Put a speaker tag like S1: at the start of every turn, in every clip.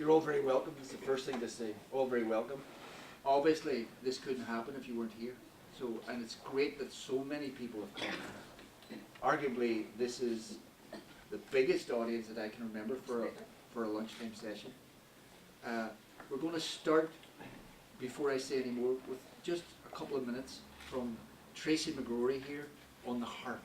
S1: You're all very welcome. That's the first thing to say. All very welcome. Obviously, this couldn't happen if you weren't here. So, and it's great that so many people have come. Arguably, this is the biggest audience that I can remember for a lunchtime session. We're going to start, before I say any more, with just a couple of minutes from Tracy McGrory here on the harp.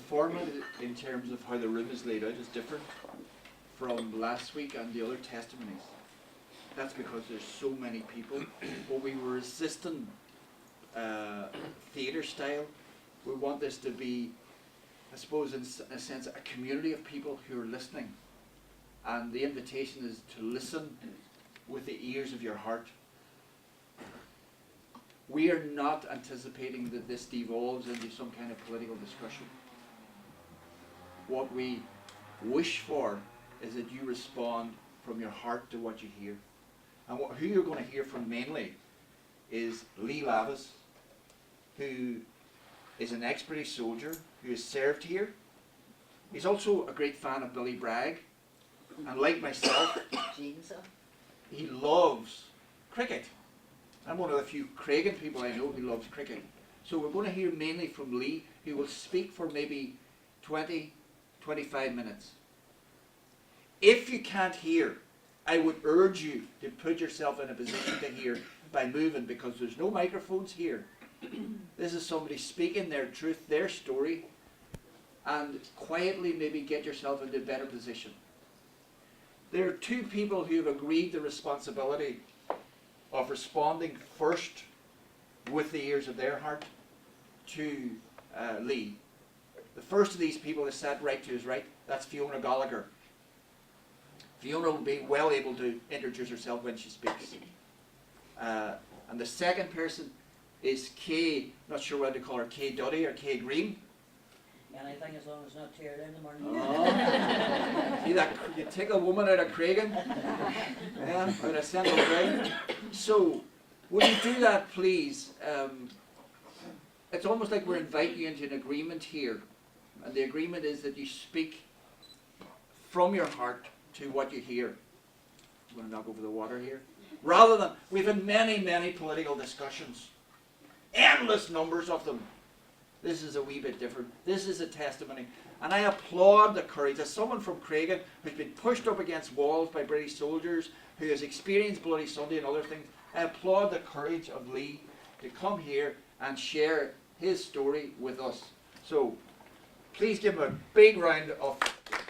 S1: Format in terms of how the room is laid out is different from last week and the other testimonies. That's because there's so many people. But we were resisting theatre style. We want this to be, I suppose, in a sense, a community of people who are listening. And the invitation is to listen with the ears of your heart. We are not anticipating that this devolves into some kind of political discussion. What we wish for is that you respond from your heart to what you hear. And who you're going to hear from mainly is Lavis, who is an ex-British soldier who has served here. He's also a great fan of Billy Bragg, and like myself, he loves cricket. I'm one of the few Craigan people I know who loves cricket. So we're going to hear mainly from Lee, who will speak for maybe 25 minutes. If you can't hear, I would urge you to put yourself in a position to hear by moving, because there's no microphones here. This is somebody speaking their truth, their story, and quietly maybe get yourself into a better position. There are two people who have agreed the responsibility of responding first with the ears of their heart to Lee. The first of these people is sat right to his right. That's Fiona Gallagher. Fiona will be well able to introduce herself when she speaks. And the second person is Kay, not sure whether to call her Kay Duddy or Kay Green.
S2: Anything as long as it's not teared in the morning.
S1: Oh. See that, you take a woman out of Craigan, yeah, out of Central Craigan. So, will you do that, please? It's almost like we're inviting you into an agreement here. And the agreement is that you speak from your heart to what you hear. I'm going to knock over the water here. Rather than, we've had many, many political discussions. Endless numbers of them. This is a wee bit different. This is a testimony. And I applaud the courage. As someone from Craigan who's been pushed up against walls by British soldiers, who has experienced Bloody Sunday and other things, I applaud the courage of Lee to come here and share his story with us. So, please give him a big round of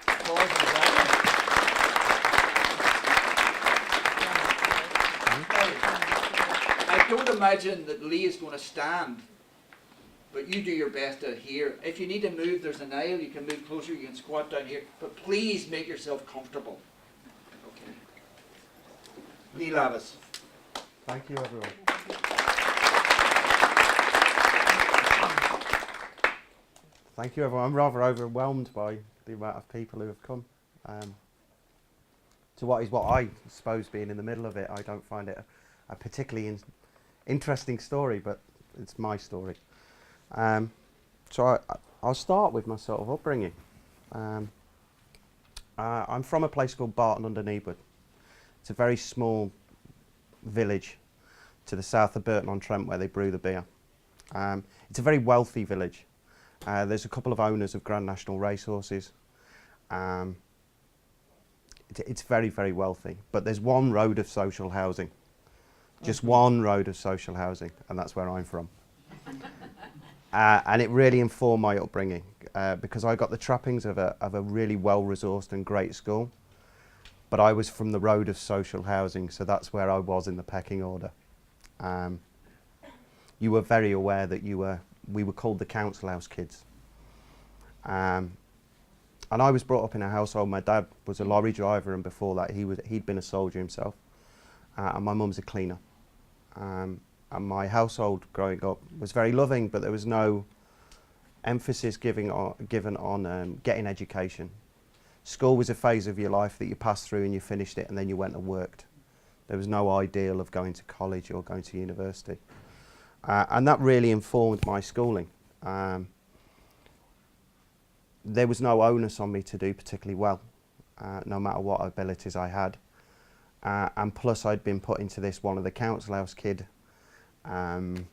S1: applause. I don't imagine that Lee is going to stand, but you do your best to hear. If you need to move, there's an aisle, you can move closer, you can squat down here, but please make yourself comfortable. Okay. Lee Lavis.
S3: Thank you, everyone. Thank you, everyone. I'm rather overwhelmed by the amount of people who have come. To what I suppose being in the middle of it, I don't find it a particularly interesting story, but it's my story. So I'll start with my sort of upbringing. I'm from a place called Barton under Needwood. It's a very small village to the south of Burton-on-Trent where they brew the beer. It's a very wealthy village. There's a couple of owners of Grand National racehorses. It's very, very wealthy, but there's one road of social housing. Just one road of social housing, and that's where I'm from. And it really informed my upbringing because I got the trappings of a really well-resourced and great school, but I was from the road of social housing, so that's where I was in the pecking order. You were very aware that we were called the council house kids. And I was brought up in a household. My dad was a lorry driver, and before that he'd been a soldier himself. And my mum's a cleaner. And my household growing up was very loving, but there was no emphasis given on getting education. School was a phase of your life that you passed through and you finished it, and then you went and worked. There was no ideal of going to college or going to university. And that really informed my schooling. There was no onus on me to do particularly well, no matter what abilities I had. And plus I'd been put into this one of the council house kid, the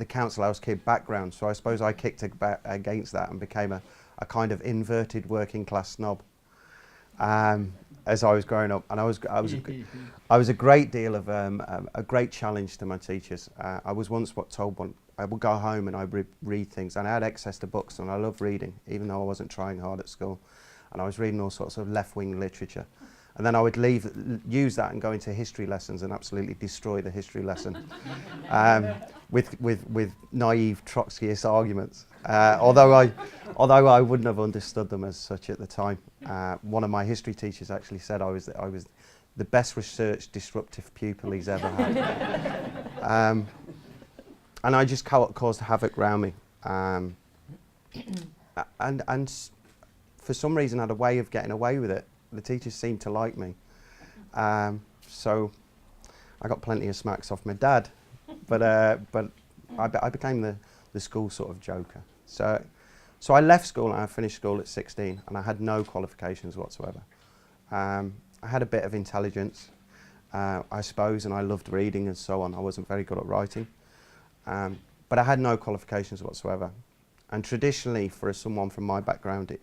S3: council house kid background. So I suppose I kicked against that and became a kind of inverted working class snob as I was growing up. And I was a great deal of a great challenge to my teachers. I was once told I would go home and I would read things, and I had access to books, and I loved reading, even though I wasn't trying hard at school. And I was reading all sorts of left-wing literature. And then I would use that and go into history lessons and absolutely destroy the history lesson with naive Trotskyist arguments. Although I wouldn't have understood them as such at the time. One of my history teachers actually said I was the best researched disruptive pupil he's ever had. And I just caused havoc around me. And for some reason I had a way of getting away with it. The teachers seemed to like me. So I got plenty of smacks off my dad, but I became the school sort of joker. So I left school and I finished school at 16, and I had no qualifications whatsoever. I had a bit of intelligence, I suppose, and I loved reading and so on. I wasn't very good at writing. But I had no qualifications whatsoever. And traditionally, for someone from my background,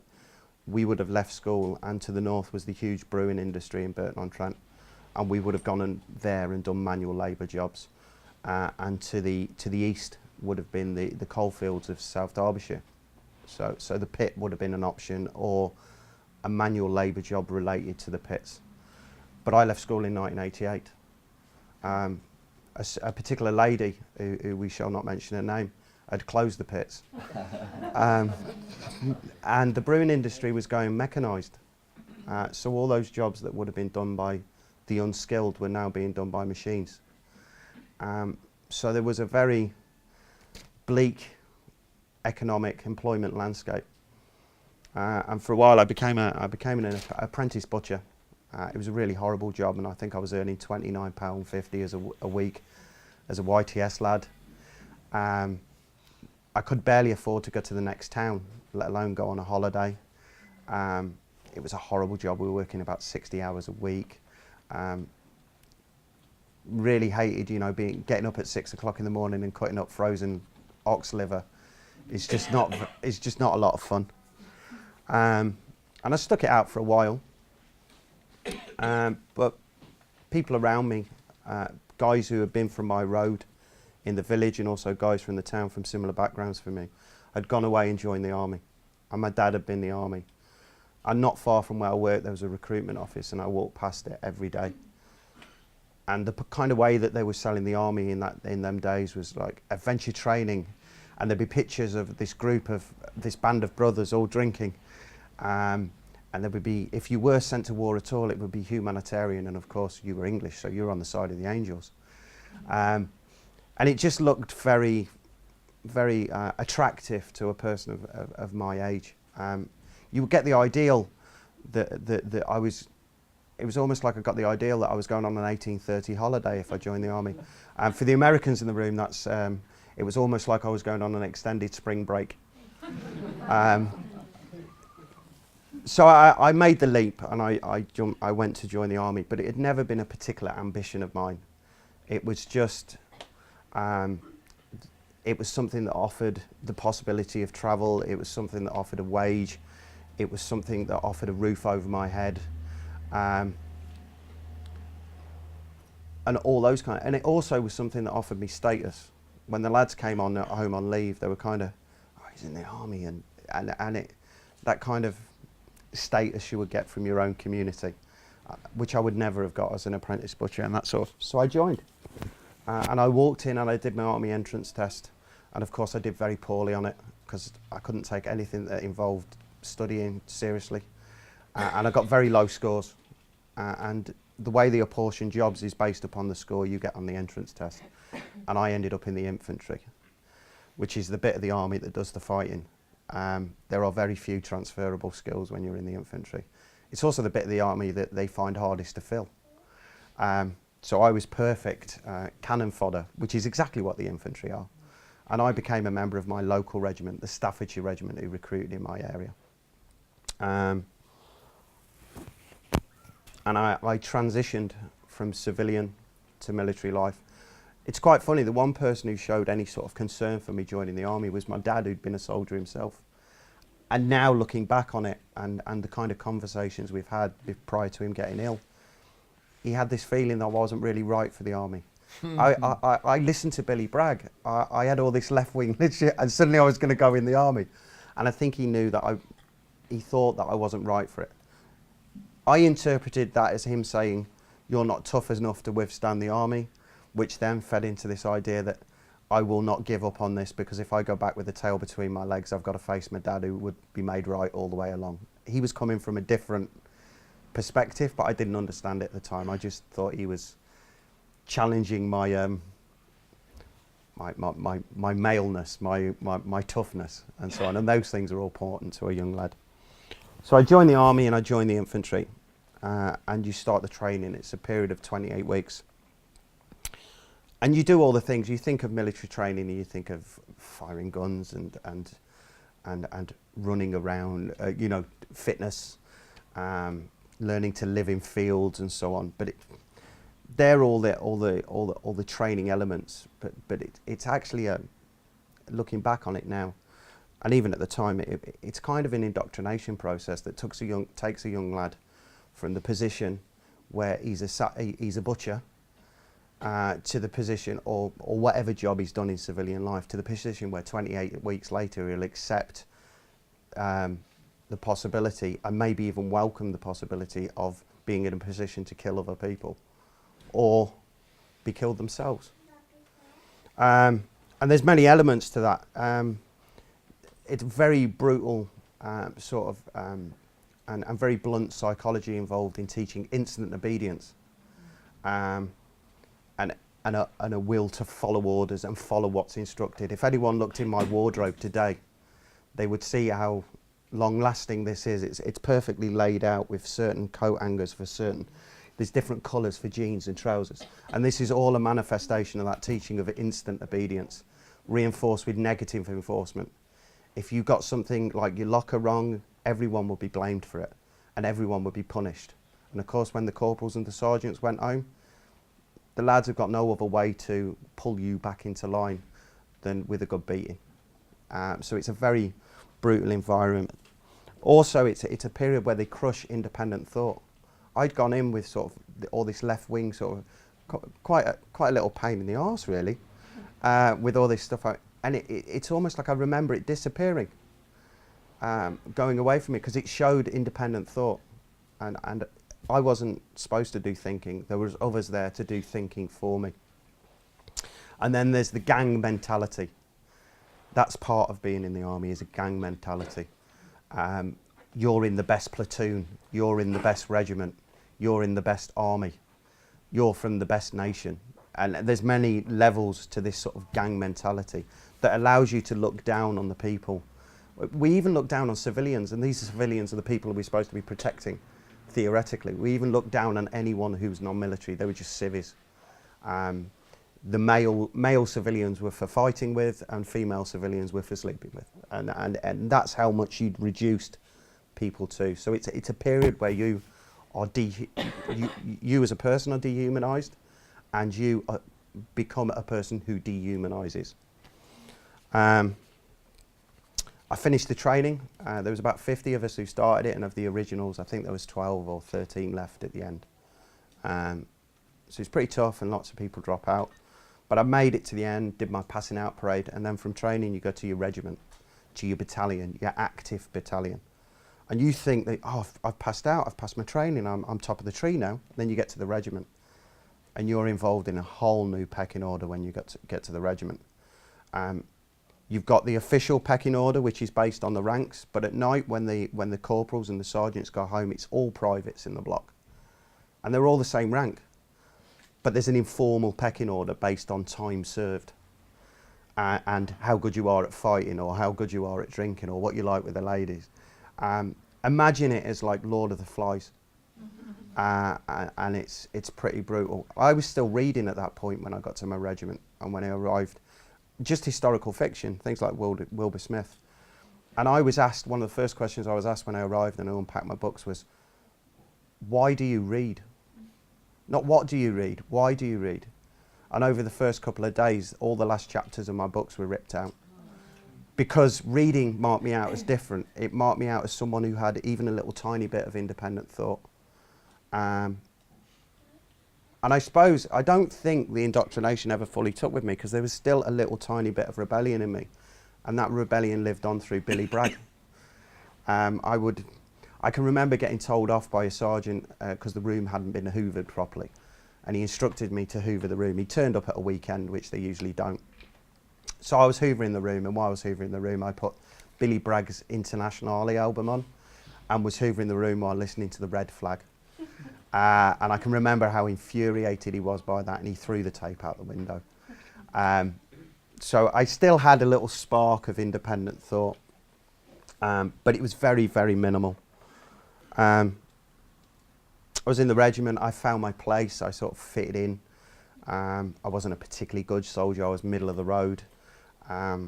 S3: we would have left school, and to the north was the huge brewing industry in Burton-on-Trent, and we would have gone there and done manual labour jobs. And to the east would have been the coalfields of South Derbyshire. So the pit would have been an option, or a manual labour job related to the pits. But I left school in 1988. A particular lady, who we shall not mention her name, had closed the pits. And the brewing industry was going mechanised. So all those jobs that would have been done by the unskilled were now being done by machines. So there was a very bleak economic employment landscape. And for a while I became an apprentice butcher. It was a really horrible job, and I think I was earning £29.50 a week as a YTS lad. I could barely afford to go to the next town, let alone go on a holiday. It was a horrible job. We were working about 60 hours a week. Really hated, getting up at 6 o'clock in the morning and cutting up frozen ox liver. It's just not a lot of fun. And I stuck it out for a while. But people around me, guys who had been from my road in the village, and also guys from the town from similar backgrounds for me, had gone away and joined the army. And my dad had been in the army. And not far from where I worked there was a recruitment office, and I walked past it every day. And the kind of way that they were selling the army in them days was like adventure training, and there'd be pictures of this band of brothers all drinking, and there would be, if you were sent to war at all, it would be humanitarian, and of course you were English, so you were on the side of the angels, and it just looked very, very attractive to a person of my age. You would get the ideal that I was. It was almost like I got the ideal that I was going on an 1830 holiday if I joined the army. And for the Americans in the room, it was almost like I was going on an extended spring break. So I made the leap, and I went to join the army, but it had never been a particular ambition of mine. It was just, it was something that offered the possibility of travel. It was something that offered a wage. It was something that offered a roof over my head. And all those and it also was something that offered me status. When the lads came home on leave, they were kind of, oh, he's in the army, and that kind of status you would get from your own community, which I would never have got as an apprentice butcher and that sort of. So I joined, and I walked in and I did my army entrance test, and of course I did very poorly on it because I couldn't take anything that involved studying seriously, and I got very low scores. And the way they apportion jobs is based upon the score you get on the entrance test. And I ended up in the infantry, which is the bit of the army that does the fighting. There are very few transferable skills when you're in the infantry. It's also the bit of the army that they find hardest to fill. So I was perfect cannon fodder, which is exactly what the infantry are. And I became a member of my local regiment, the Staffordshire Regiment, who recruited in my area. And I transitioned from civilian to military life. It's quite funny, the one person who showed any sort of concern for me joining the army was my dad, who'd been a soldier himself. And now looking back on it, and the kind of conversations we've had prior to him getting ill, he had this feeling that I wasn't really right for the army. I listened to Billy brag. I had all this left-wing shit, and suddenly I was going to go in the army. And I think he knew that he thought that I wasn't right for it. I interpreted that as him saying, you're not tough enough to withstand the army, which then fed into this idea that I will not give up on this, because if I go back with the tail between my legs, I've got to face my dad, who would be made right all the way along. He was coming from a different perspective, but I didn't understand it at the time. I just thought he was challenging my my maleness, my toughness, and so on. And those things are all important to a young lad. So I joined the army and I joined the infantry, and you start the training. It's a period of 28 weeks. And you do all the things. You think of military training and you think of firing guns and running around, fitness, learning to live in fields and so on. But they're all the training elements. But it's actually looking back on it now, and even at the time, it's kind of an indoctrination process that takes a young lad from the position where he's a butcher to the position, or whatever job he's done in civilian life, to the position where 28 weeks later he'll accept the possibility, and maybe even welcome the possibility, of being in a position to kill other people or be killed themselves. And there's many elements to that. It's very brutal and very blunt psychology involved in teaching instant obedience, and a will to follow orders and follow what's instructed. If anyone looked in my wardrobe today, they would see how long-lasting this is. It's perfectly laid out with certain coat hangers for certain. There's different colours for jeans and trousers, and this is all a manifestation of that teaching of instant obedience, reinforced with negative enforcement. If you got something like your locker wrong, everyone would be blamed for it, and everyone would be punished. And of course, when the corporals and the sergeants went home, the lads have got no other way to pull you back into line than with a good beating. So it's a very brutal environment. Also, it's a period where they crush independent thought. I'd gone in with sort of all this left wing sort of quite a little pain in the arse, really, with all this stuff. And it's almost like I remember it disappearing, going away from me, because it showed independent thought. And I wasn't supposed to do thinking. There was others there to do thinking for me. And then there's the gang mentality. That's part of being in the army, is a gang mentality. You're in the best platoon, you're in the best regiment, you're in the best army, you're from the best nation. And there's many levels to this sort of gang mentality that allows you to look down on the people. We even look down on civilians, and these civilians are the people we're supposed to be protecting, theoretically. We even look down on anyone who's non-military. They were just civvies. The male civilians were for fighting with, and female civilians were for sleeping with. And that's how much you'd reduced people to. So it's a period where you are you as a person are dehumanized, and you become a person who dehumanizes. I finished the training. There was about 50 of us who started it, and of the originals, I think there was 12 or 13 left at the end. So it's pretty tough, and lots of people drop out. But I made it to the end, did my passing out parade, and then from training you go to your regiment, to your battalion, your active battalion. And you think that, oh, I've passed out, I've passed my training, I'm top of the tree now. Then you get to the regiment, and you're involved in a whole new pecking order when you get to the regiment. You've got the official pecking order, which is based on the ranks, but at night when the corporals and the sergeants go home, it's all privates in the block. And they're all the same rank. But there's an informal pecking order based on time served, and how good you are at fighting, or how good you are at drinking, or what you like with the ladies. Imagine it as like Lord of the Flies, and it's pretty brutal. I was still reading at that point when I got to my regiment, and when I arrived, just historical fiction, things like Wilbur Smith. And I was asked, one of the first questions I was asked when I arrived and I unpacked my books was, why do you read? Not what do you read, why do you read? And over the first couple of days, all the last chapters of my books were ripped out. Because reading marked me out as different. It marked me out as someone who had even a little tiny bit of independent thought. And I suppose, I don't think the indoctrination ever fully took with me, because there was still a little tiny bit of rebellion in me. And that rebellion lived on through Billy Bragg. I can remember getting told off by a sergeant because the room hadn't been hoovered properly, and he instructed me to hoover the room. He turned up at a weekend, which they usually don't. So I was hoovering the room, and while I was hoovering the room, I put Billy Bragg's Internationale album on, and was hoovering the room while listening to the Red Flag. And I can remember how infuriated he was by that, and he threw the tape out the window. So I still had a little spark of independent thought, but it was very, very minimal. I was in the regiment, I found my place, I sort of fitted in. I wasn't a particularly good soldier, I was middle of the road. I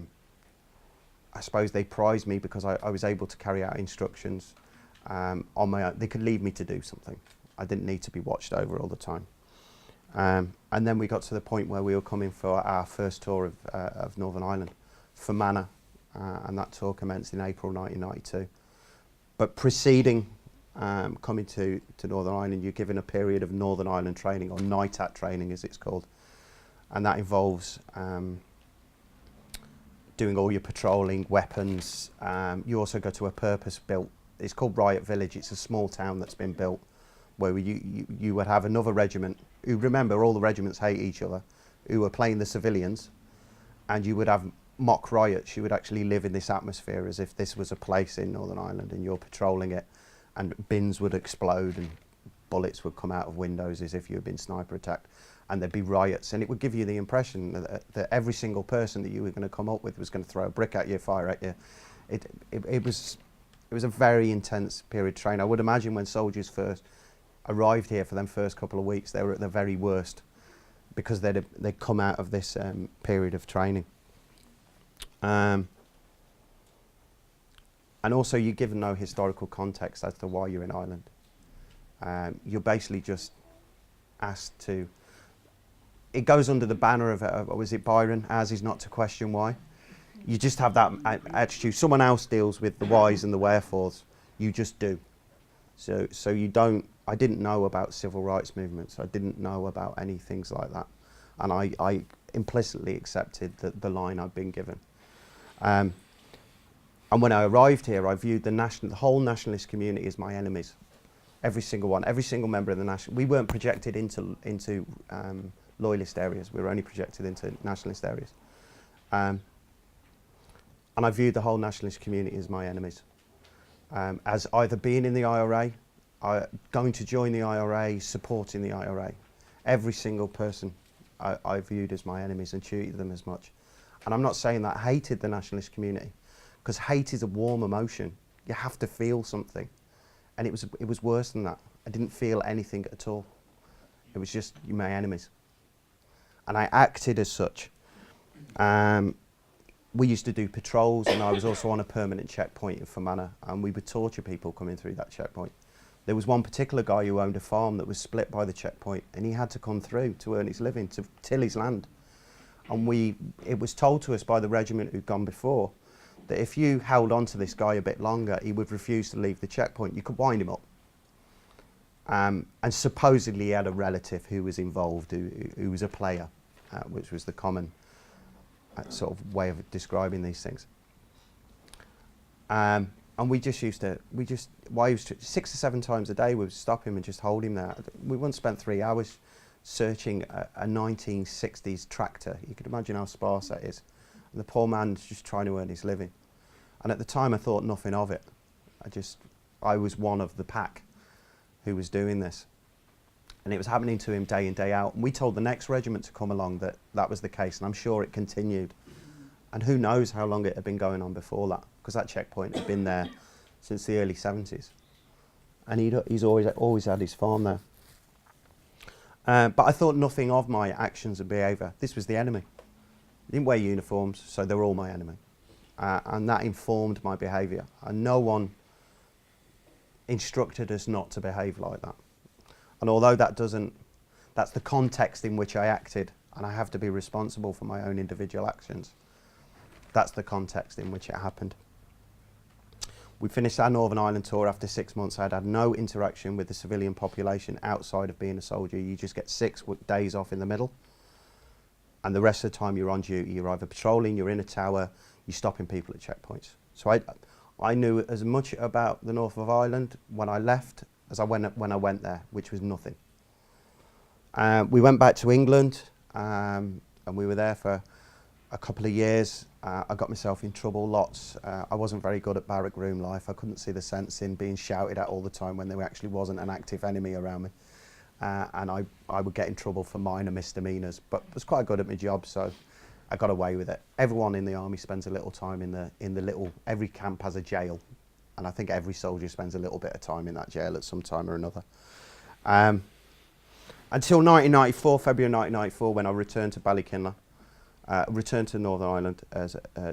S3: suppose they prized me because I was able to carry out instructions on my own. They could leave me to do something. I didn't need to be watched over all the time. And then we got to the point where we were coming for our first tour of Northern Ireland, Fermanagh, and that tour commenced in April 1992. But preceding coming to Northern Ireland, you're given a period of Northern Ireland training, or NITAT training as it's called, and that involves doing all your patrolling, weapons. You also go to a purpose-built, it's called Riot Village, it's a small town that's been built where you would have another regiment, who, remember, all the regiments hate each other, who are playing the civilians, and you would have mock riots. You would actually live in this atmosphere as if this was a place in Northern Ireland and you're patrolling it, and bins would explode and bullets would come out of windows as if you had been sniper attacked, and there'd be riots, and it would give you the impression that every single person that you were going to come up with was going to throw a brick at you, fire at you. It was a very intense period of training. I would imagine when soldiers first arrived here, for them first couple of weeks, they were at the very worst, because they'd come out of this period of training. And also you're given no historical context as to why you're in Ireland. You're basically just asked to, it goes under the banner of was it Byron, ours is not to question why. You just have that attitude. Someone else deals with the whys and the wherefores. You just do. So you don't, I didn't know about civil rights movements. I didn't know about any things like that. And I implicitly accepted the line I'd been given. And when I arrived here, I viewed the whole nationalist community as my enemies. Every single one, every single member of the national. We weren't projected into loyalist areas. We were only projected into nationalist areas. And I viewed the whole nationalist community as my enemies, as either being in the IRA, going to join the IRA, supporting the IRA. Every single person I viewed as my enemies and treated them as much. And I'm not saying that I hated the nationalist community, because hate is a warm emotion. You have to feel something. And it was worse than that. I didn't feel anything at all. It was just, you're my enemies. And I acted as such. We used to do patrols, and I was also on a permanent checkpoint in Fermanagh, and we would torture people coming through that checkpoint. There was one particular guy who owned a farm that was split by the checkpoint, and he had to come through to earn his living, to till his land. And it was told to us by the regiment who'd gone before that if you held on to this guy a bit longer, he would refuse to leave the checkpoint. You could wind him up. And supposedly he had a relative who was involved, who was a player, which was the common sort of way of describing these things. And we just used to, 6 or 7 times a day we would stop him and just hold him there. We once spent 3 hours searching a 1960s tractor. You could imagine how sparse that is. And the poor man's just trying to earn his living. And at the time I thought nothing of it. I was one of the pack who was doing this. And it was happening to him day in, day out. And we told the next regiment to come along that that was the case, and I'm sure it continued. And who knows how long it had been going on before that, because that checkpoint had been there since the early 70s. And he's always had his farm there. But I thought nothing of my actions and behaviour. This was the enemy. They didn't wear uniforms, so they were all my enemy. And that informed my behaviour. And no one instructed us not to behave like that. And although that's the context in which I acted, and I have to be responsible for my own individual actions, that's the context in which it happened. We finished our Northern Ireland tour after 6 months. I'd had no interaction with the civilian population outside of being a soldier. You just get 6 days off in the middle, and the rest of the time you're on duty. You're either patrolling, you're in a tower, you're stopping people at checkpoints. So I knew as much about the north of Ireland when I left as when I went there, which was nothing. We went back to England, and we were there for a couple of years. I got myself in trouble lots. I wasn't very good at barrack room life. I couldn't see the sense in being shouted at all the time when there actually wasn't an active enemy around me. And I would get in trouble for minor misdemeanours, but was quite good at my job, so I got away with it. Everyone in the army spends a little time in the little, every camp has a jail, and I think every soldier spends a little bit of time in that jail at some time or another. Until 1994, February 1994, when I returned to Ballykinler, returned to Northern Ireland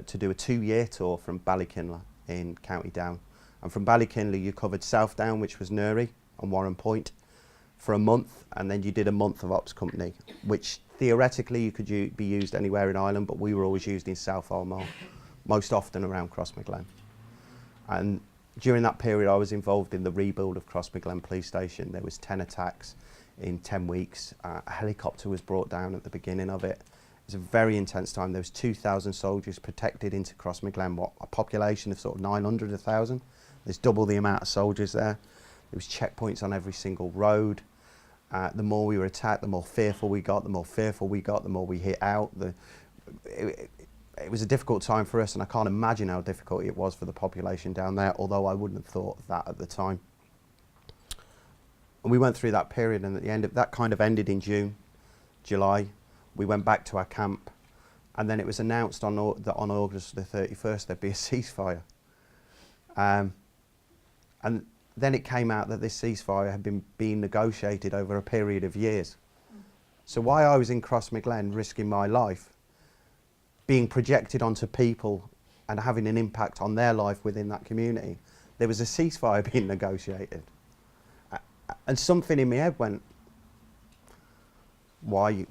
S3: to do a 2-year tour from Ballykinler in County Down. And from Ballykinler you covered South Down, which was Newry and Warren Point, for a month, and then you did a month of Ops Company, which theoretically you could be used anywhere in Ireland, but we were always used in South Armagh, most often around Crossmaglen. And during that period I was involved in the rebuild of Crossmaglen Police Station. There was 10 attacks in 10 weeks. A helicopter was brought down at the beginning of it. It was a very intense time. There was 2,000 soldiers protected into Crossmaglen, what, a population of sort of 900, 1,000. There's double the amount of soldiers there. There was checkpoints on every single road. The more we were attacked, the more fearful we got. The more fearful we got, the more we hit out. It was a difficult time for us, and I can't imagine how difficult it was for the population down there, although I wouldn't have thought of that at the time. And we went through that period, and at the end of that kind of ended in June, July. We went back to our camp, and then it was announced that on August the 31st there'd be a ceasefire. And then it came out that this ceasefire had been being negotiated over a period of years. So while I was in Crossmaglen risking my life, being projected onto people and having an impact on their life within that community, there was a ceasefire being negotiated. And something in my head went, why,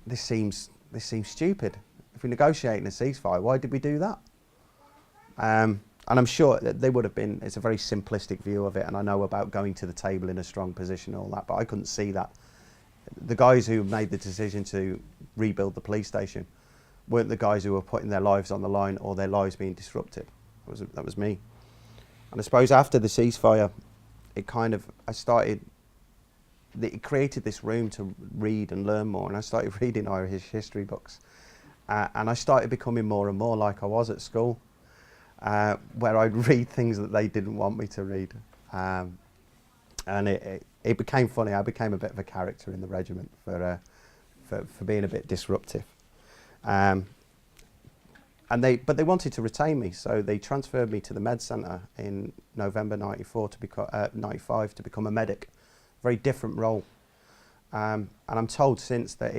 S3: this seems stupid. If we're negotiating a ceasefire, why did we do that? And I'm sure that they would have been, it's a very simplistic view of it, and I know about going to the table in a strong position and all that, but I couldn't see that. The guys who made the decision to rebuild the police station weren't the guys who were putting their lives on the line or their lives being disrupted. That was me. And I suppose after the ceasefire, it created this room to read and learn more, and I started reading Irish history books, and I started becoming more and more like I was at school, where I'd read things that they didn't want me to read, and it became funny. I became a bit of a character in the regiment for being a bit disruptive, but they wanted to retain me, so they transferred me to the med centre in November '95 to become a medic. Very different role, and I'm told since that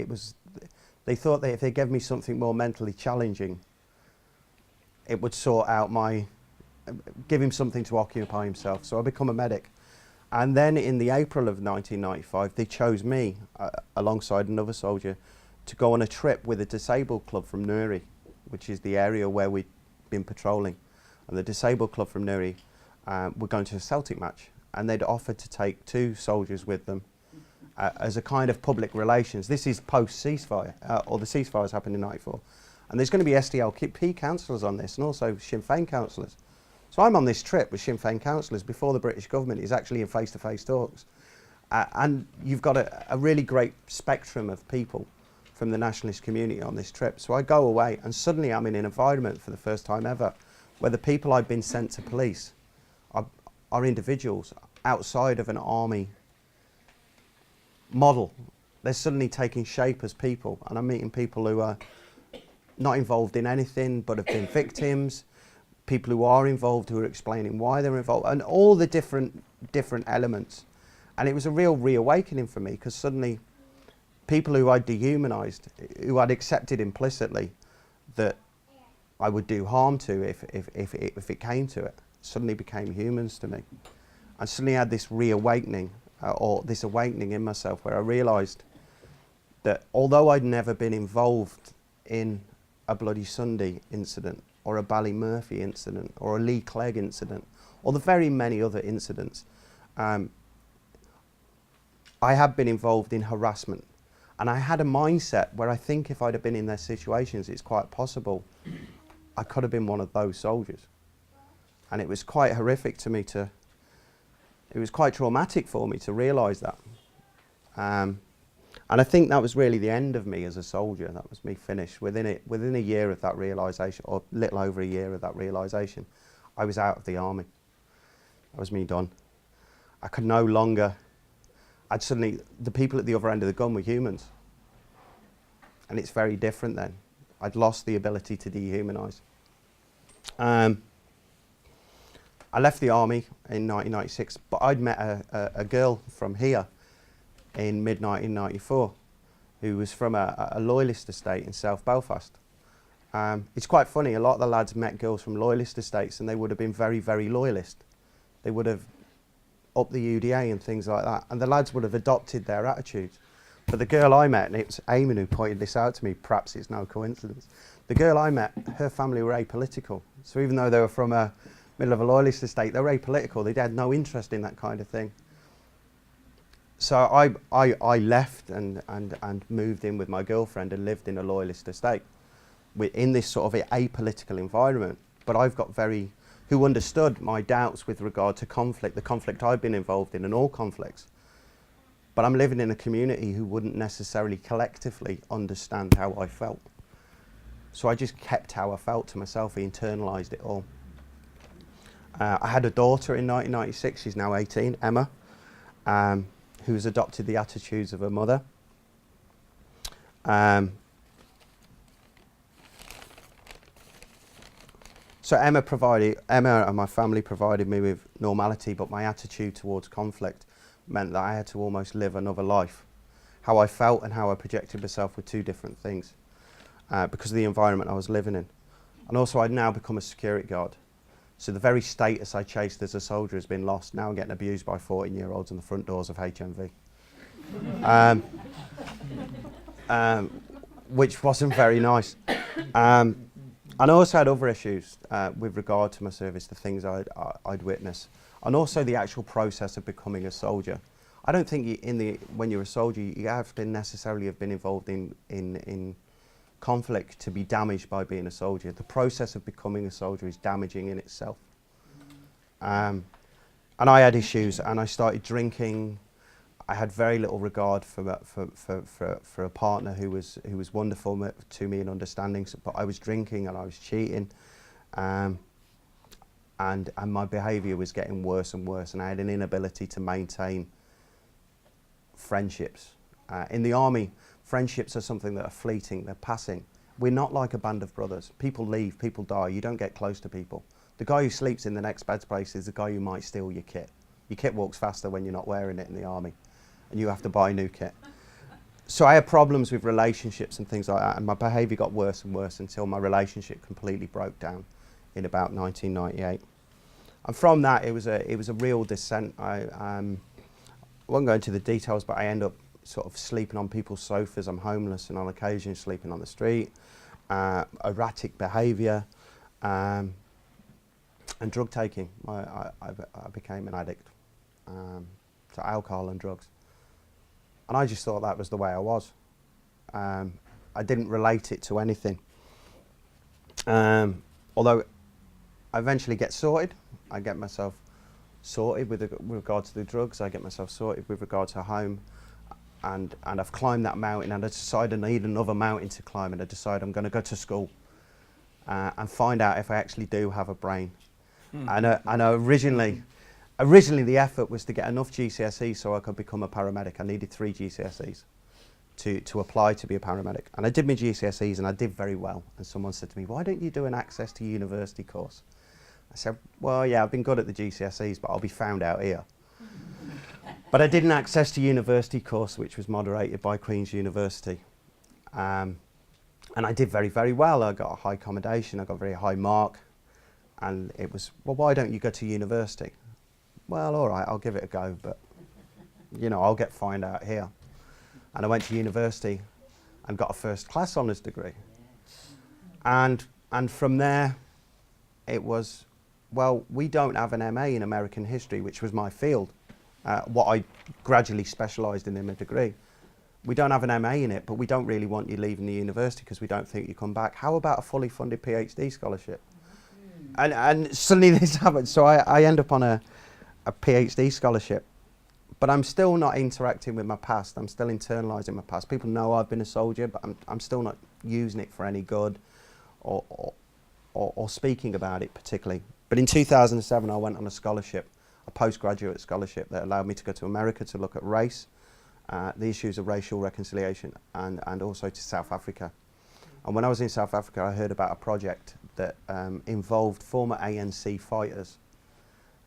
S3: they thought that if they gave me something more mentally challenging, it would sort out give him something to occupy himself. So I become a medic, and then in the April of 1995 they chose me alongside another soldier to go on a trip with a disabled club from Newry, which is the area where we'd been patrolling, and the disabled club from Newry were going to a Celtic match. And they'd offered to take 2 soldiers with them as a kind of public relations. This is post-ceasefire, or the ceasefires happened in '94. And there's going to be SDLP councillors on this, and also Sinn Féin councillors. So I'm on this trip with Sinn Féin councillors before the British government is actually in face-to-face talks. And you've got a really great spectrum of people from the nationalist community on this trip. So I go away, and suddenly I'm in an environment for the first time ever where the people I've been sent to police are individuals outside of an army model. They're suddenly taking shape as people, and I'm meeting people who are not involved in anything but have been victims, people who are involved who are explaining why they're involved, and all the different elements. And it was a real reawakening for me, because suddenly people who I'd dehumanised, who I'd accepted implicitly that I would do harm to if it came to it, suddenly became humans to me. I suddenly had this reawakening, or this awakening in myself, where I realised that although I'd never been involved in a Bloody Sunday incident, or a Ballymurphy incident, or a Lee Clegg incident, or the very many other incidents, I had been involved in harassment. And I had a mindset where I think if I'd have been in their situations, it's quite possible I could have been one of those soldiers. And it was quite horrific to me it was quite traumatic for me to realise that. And I think that was really the end of me as a soldier. That was me finished. Within a year of that realisation, or little over a year of that realisation, I was out of the army. That was me done. I could no longer, the people at the other end of the gun were humans. And it's very different then. I'd lost the ability to dehumanise. I left the army in 1996, but I'd met a girl from here in mid-1994 who was from a loyalist estate in South Belfast. It's quite funny, a lot of the lads met girls from loyalist estates, and they would have been very, very loyalist. They would have upped the UDA and things like that, and the lads would have adopted their attitudes. But the girl I met, and it's Eamon who pointed this out to me, perhaps it's no coincidence, the girl I met, her family were apolitical. So even though they were from a middle of a loyalist estate, they were apolitical. They had no interest in that kind of thing. So I left and moved in with my girlfriend and lived in a loyalist estate in this sort of apolitical environment. But I've got who understood my doubts with regard to conflict, the conflict I've been involved in and all conflicts. But I'm living in a community who wouldn't necessarily collectively understand how I felt. So I just kept how I felt to myself. I internalised it all. I had a daughter in 1996, she's now 18, Emma, who's adopted the attitudes of her mother. So Emma and my family provided me with normality, but my attitude towards conflict meant that I had to almost live another life. How I felt and how I projected myself were two different things because of the environment I was living in. And also I'd now become a security guard. So the very status I chased as a soldier has been lost. Now I'm getting abused by 14-year-olds on the front doors of HMV. Which wasn't very nice. And I also had other issues with regard to my service, the things I'd witnessed, and also the actual process of becoming a soldier. I don't think when you're a soldier, you have to necessarily have been involved in conflict to be damaged by being a soldier. The process of becoming a soldier is damaging in itself. And And I had issues, and I started drinking. I had very little regard for a partner who was wonderful to me and understanding, but I was drinking and I was cheating, and my behaviour was getting worse and worse, and I had an inability to maintain friendships. In the army, friendships are something that are fleeting, they're passing. We're not like a band of brothers. People leave, people die, you don't get close to people. The guy who sleeps in the next bed space is the guy who might steal your kit. Your kit walks faster when you're not wearing it in the army, and you have to buy new kit. So I had problems with relationships and things like that, and my behaviour got worse and worse until my relationship completely broke down in about 1998. And from that, it was a real descent. I won't go into the details, but I end up sort of sleeping on people's sofas. I'm homeless, and on occasion sleeping on the street. Erratic behaviour, and drug taking. I became an addict to alcohol and drugs, and I just thought that was the way I was. I didn't relate it to anything. Although I eventually get sorted. I get myself sorted with regard to the drugs. I get myself sorted with regard to home, and I've climbed that mountain, and I decide I need another mountain to climb, and I decide I'm going to go to school and find out if I actually do have a brain. I know originally the effort was to get enough GCSEs so I could become a paramedic. I needed 3 GCSEs to apply to be a paramedic, and I did my GCSEs and I did very well. And someone said to me, "Why don't you do an access to university course?" I said, "Well, yeah, I've been good at the GCSEs, but I'll be found out here." But I did an access to university course, which was moderated by Queen's University, and I did very, very well. I got a high accommodation, I got a very high mark, and it was, "Well, why don't you go to university?" "Well, all right, I'll give it a go, but you know, I'll get found out here." And I went to university and got a first class honours degree, and from there it was, well, we don't have an MA in American history, which was my field, what I gradually specialised in my degree. "We don't have an MA in it, but we don't really want you leaving the university because we don't think you come back. How about a fully funded PhD scholarship?" And suddenly this happened. So I end up on a PhD scholarship, but I'm still not interacting with my past. I'm still internalising my past. People know I've been a soldier, but I'm still not using it for any good or speaking about it particularly. But in 2007, I went on a scholarship, a postgraduate scholarship that allowed me to go to America to look at race, the issues of racial reconciliation, and also to South Africa. And when I was in South Africa, I heard about a project that involved former ANC fighters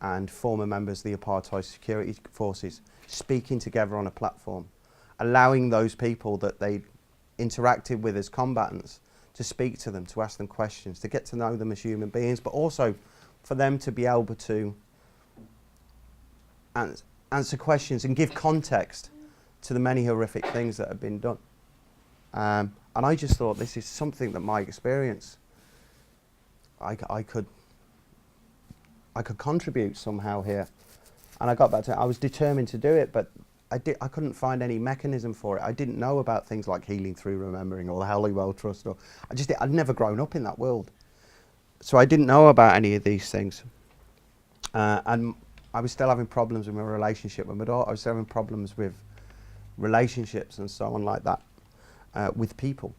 S3: and former members of the apartheid security forces speaking together on a platform, allowing those people that they interacted with as combatants to speak to them, to ask them questions, to get to know them as human beings, but also for them to be able to answer questions and give context to the many horrific things that have been done. And I just thought, this is something that my experience, I could contribute somehow here. And I got back to it. I was determined to do it, but I couldn't find any mechanism for it. I didn't know about things like healing through remembering or the Halliwell Trust. I'd never grown up in that world. So I didn't know about any of these things. And I was still having problems with my relationship with my daughter. I was still having problems with relationships and so on like that with people.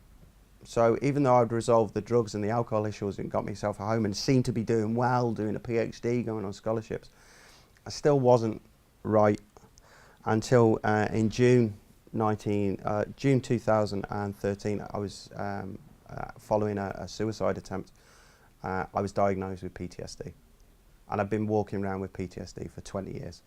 S3: So even though I'd resolved the drugs and the alcohol issues and got myself a home and seemed to be doing well, doing a PhD, going on scholarships, I still wasn't right until in June 2013, I was following a suicide attempt. I was diagnosed with PTSD, and I've been walking around with PTSD for 20 years.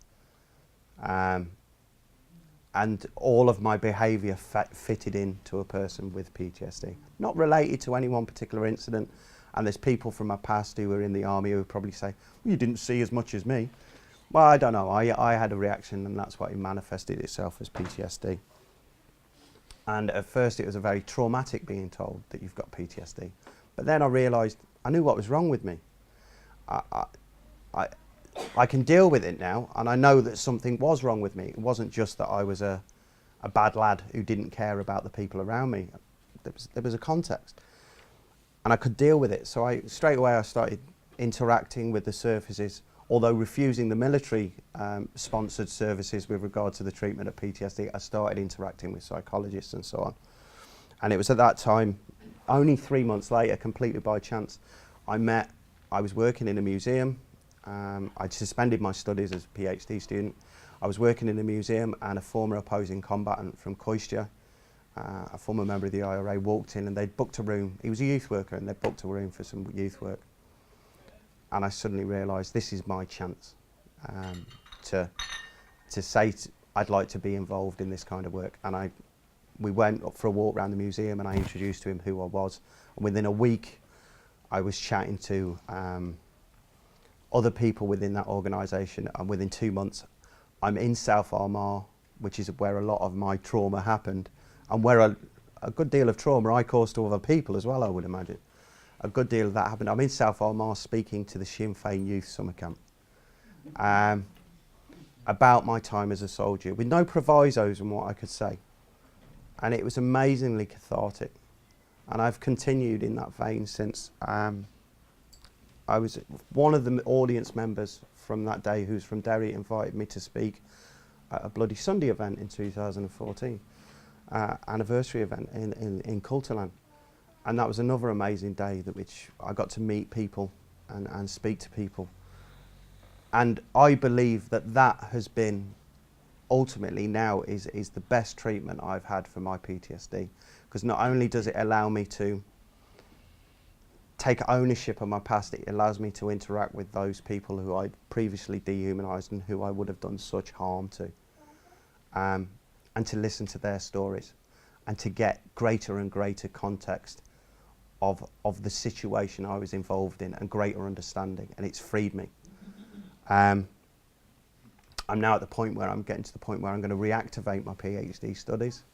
S3: And all of my behaviour fitted into a person with PTSD. Not related to any one particular incident, and there's people from my past who were in the army who would probably say, "Well, you didn't see as much as me." Well, I don't know, I had a reaction, and that's why it manifested itself as PTSD. And at first it was a very traumatic being told that you've got PTSD. But then I realised I knew what was wrong with me. I can deal with it now, and I know that something was wrong with me. It wasn't just that I was a bad lad who didn't care about the people around me. There was a context, and I could deal with it. So straight away I started interacting with the services although refusing the military sponsored services with regard to the treatment of PTSD, I started interacting with psychologists and so on. And it was at that time, only 3 months later, completely by chance, I was working in a museum. I'd suspended my studies as a PhD student. I was working in a museum, and a former opposing combatant from Koistia, a former member of the IRA, walked in, and they'd booked a room. He was a youth worker, and they'd booked a room for some youth work. And I suddenly realised this is my chance to say I'd like to be involved in this kind of work. And we went up for a walk around the museum, and I introduced to him who I was. And within a week, I was chatting to other people within that organisation, and within 2 months, I'm in South Armagh, which is where a lot of my trauma happened, and where a good deal of trauma I caused to other people as well, I would imagine. A good deal of that happened. I'm in South Armagh speaking to the Sinn Féin Youth Summer Camp about my time as a soldier, with no provisos in what I could say. And it was amazingly cathartic. And I've continued in that vein since. I was one of the audience members from that day who's from Derry, invited me to speak at a Bloody Sunday event in 2014, anniversary event in Cultaland. And that was another amazing day which I got to meet people and speak to people. And I believe that has been, ultimately now, is the best treatment I've had for my PTSD. Because not only does it allow me to take ownership of my past, it allows me to interact with those people who I'd previously dehumanised and who I would have done such harm to. And to listen to their stories and to get greater and greater context of the situation I was involved in and greater understanding, and it's freed me. I'm now at the point where I'm getting to the point where I'm going to reactivate my PhD studies.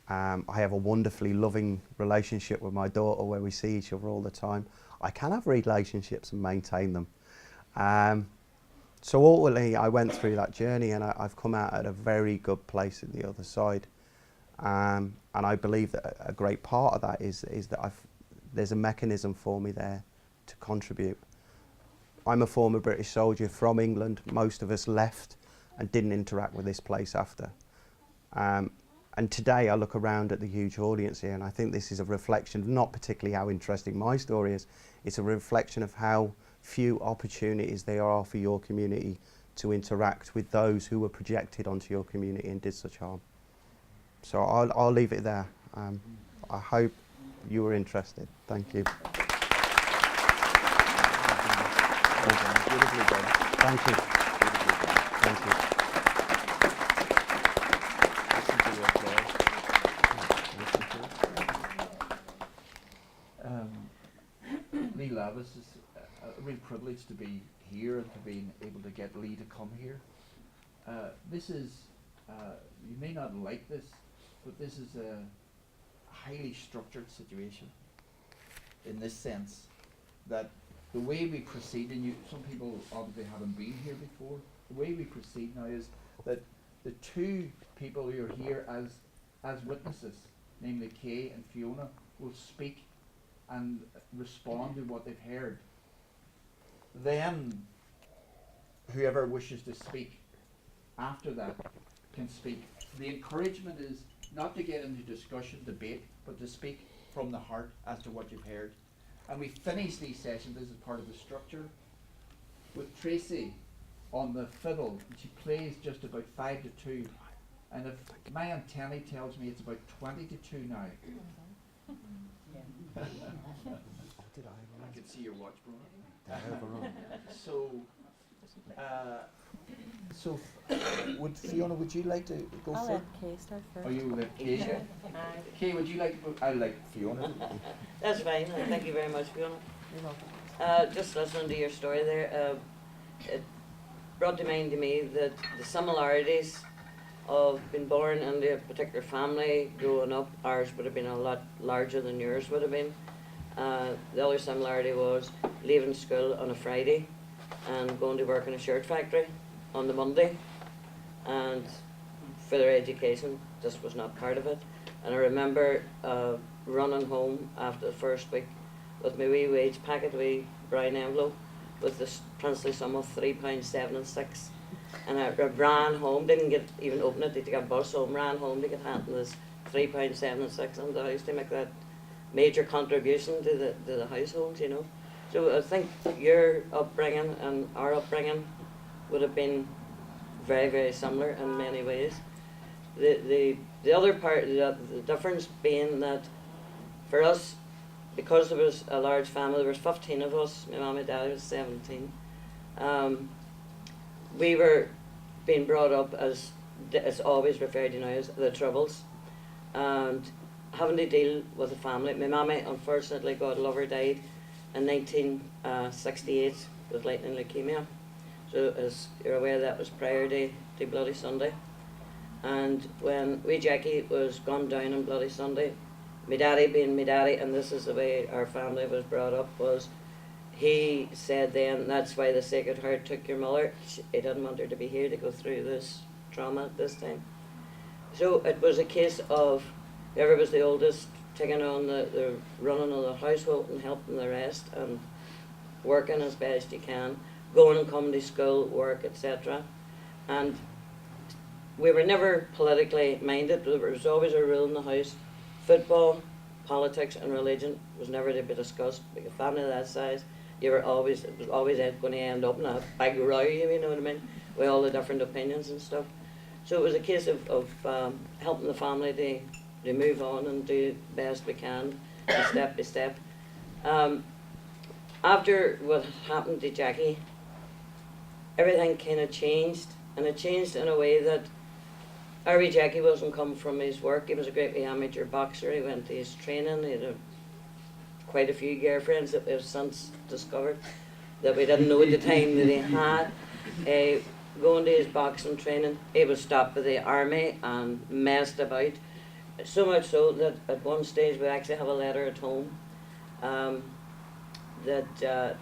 S3: I have a wonderfully loving relationship with my daughter where we see each other all the time. I can have relationships and maintain them. So ultimately I went through that journey, and I've come out at a very good place at the other side. And I believe that a great part of that is that there's a mechanism for me there to contribute. I'm a former British soldier from England. Most of us left and didn't interact with this place after. And today I look around at the huge audience here, and I think this is a reflection of not particularly how interesting my story is. It's a reflection of how few opportunities there are for your community to interact with those who were projected onto your community and did such harm. So I'll leave it there. I hope you were interested. Thank you.
S1: Beautifully done.
S3: Thank you. Thank you.
S1: Listen to the applause. Listen to it. Lee Lavis, is a real privilege to be here and to be able to get Lee to come here. This is, you may not like this, but this is a highly structured situation in this sense that the way we proceed, and some people obviously haven't been here before, the way we proceed now is that the two people who are here as witnesses, namely Kay and Fiona, will speak and respond to what they've heard. Then whoever wishes to speak after that can speak. The encouragement is not to get into discussion, debate, but to speak from the heart as to what you've heard. And we finish these sessions, this is part of the structure, with Tracy on the fiddle. She plays just about 5 to 2. And if my antennae tells me it's about 20 to 2 now. I can see your watch, bro. So, Fiona, would you like to go
S4: I'll
S1: first?
S4: let Kay start first.
S1: Are you let Kay?
S2: Sure.
S1: Kay, would you like to go? I like Fiona.
S2: That's fine. Thank you very much, Fiona.
S4: You're welcome.
S2: Just listening to your story there, it brought to mind to me that the similarities of being born into a particular family, growing up, ours would have been a lot larger than yours would have been. The other similarity was leaving school on a Friday and going to work in a shirt factory on the Monday, and further education just was not part of it. And I remember running home after the first week with my wee wage packet, wee brown envelope, with the princely sum of £3.7 and 6. And I ran home, didn't get even open it, to get a bus home, ran home to get handed this £3.7 and 6 into the house to make that major contribution to the household, you know. So I think your upbringing and our upbringing would have been very, very similar in many ways. The other part, the difference being that for us, because there was a large family, there was 15 of us, my mum and dad was 17, we were being brought up as it's always referred to now as the Troubles, and having to deal with a family. My mammy, unfortunately, God love her, died in 1968 with lightning leukemia. So as you're aware, that was prior to Bloody Sunday. And when wee Jackie was gunned down on Bloody Sunday, my daddy being my daddy, and this is the way our family was brought up, was he said then, that's why the Sacred Heart took your mother. He didn't want her to be here to go through this trauma at this time. So it was a case of whoever was the oldest taking on the running of the household and helping the rest and working as best you can, going and coming to school, work, etc. And we were never politically minded. There was always a rule in the house: football, politics and religion was never to be discussed. Like a family of that size, it was always going to end up in a big row, you know what I mean, with all the different opinions and stuff. So it was a case of helping the family to move on and do the best we can, step by step. After what happened to Jackie, everything kind of changed, and it changed in a way that our wee Jackie wasn't come from his work. He was a great wee amateur boxer. He went to his training. He had quite a few girlfriends that we've since discovered that we didn't know at the time that he had. Going to his boxing training, he was stopped by the army and messed about. So much so that at one stage we actually have a letter at home that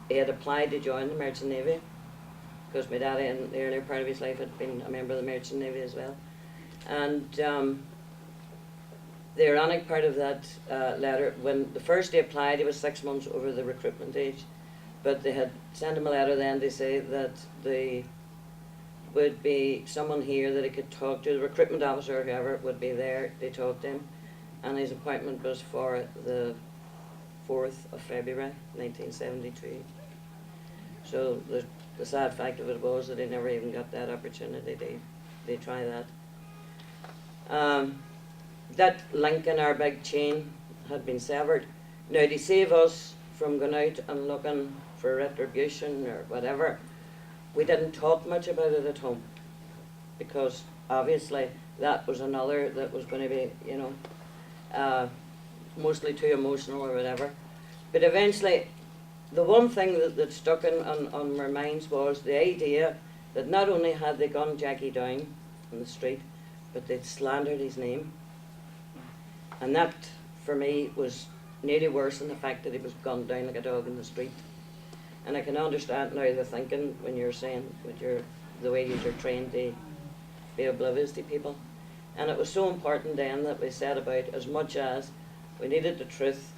S2: he had applied to join the Merchant Navy, because my daddy in the earlier part of his life had been a member of the Merchant Navy as well. And the ironic part of that letter, when the first he applied, he was 6 months over the recruitment age, but they had sent him a letter then to say that there would be someone here that he could talk to, the recruitment officer or whoever would be there to talk to him, and his appointment was for the 4th of February 1972. So the sad fact of it was that he never even got that opportunity to try that. That link in our big chain had been severed. Now, to save us from going out and looking for retribution or whatever, we didn't talk much about it at home, because obviously that was another that was going to be, you know, mostly too emotional or whatever. But eventually, the one thing that stuck on our minds was the idea that not only had they gunned Jackie down on the street, but they'd slandered his name. And that, for me, was nearly worse than the fact that he was gunned down like a dog in the street. And I can understand now the thinking when you're saying with the way you're trained to be oblivious to people. And it was so important then that we set about, as much as we needed the truth